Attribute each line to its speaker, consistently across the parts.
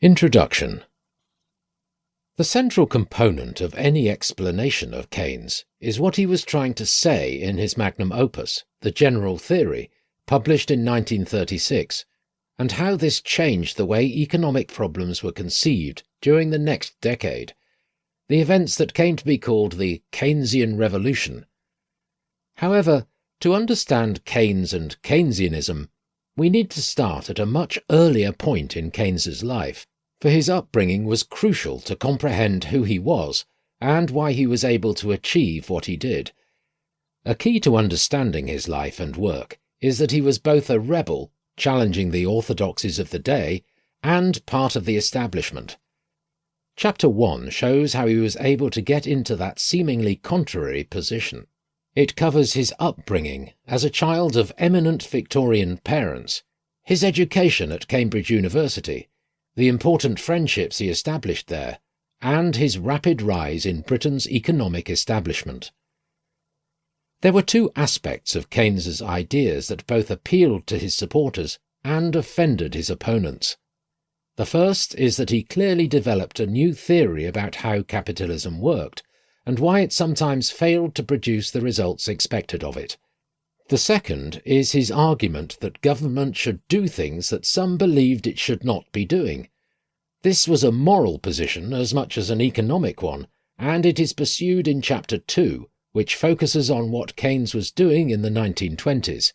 Speaker 1: Introduction. The central component of any explanation of Keynes is what he was trying to say in his magnum opus, The General Theory, published in 1936, and how this changed the way economic problems were conceived during the next decade, the events that came to be called the Keynesian Revolution. However, to understand Keynes and Keynesianism, we need to start at a much earlier point in Keynes's life, for his upbringing was crucial to comprehend who he was and why he was able to achieve what he did. A key to understanding his life and work is that he was both a rebel, challenging the orthodoxies of the day, and part of the establishment. Chapter 1 shows how he was able to get into that seemingly contrary position. It covers his upbringing as a child of eminent Victorian parents, his education at Cambridge University, the important friendships he established there, and his rapid rise in Britain's economic establishment. There were two aspects of Keynes's ideas that both appealed to his supporters and offended his opponents. The first is that he clearly developed a new theory about how capitalism worked, and why it sometimes failed to produce the results expected of it. The second is his argument that government should do things that some believed it should not be doing. This was a moral position as much as an economic one, and it is pursued in Chapter 2, which focuses on what Keynes was doing in the 1920s.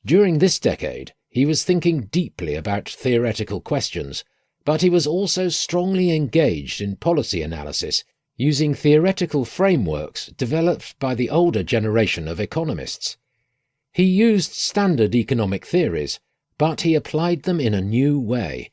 Speaker 1: During this decade, he was thinking deeply about theoretical questions, but he was also strongly engaged in policy analysis, using theoretical frameworks developed by the older generation of economists. He used standard economic theories, but he applied them in a new way.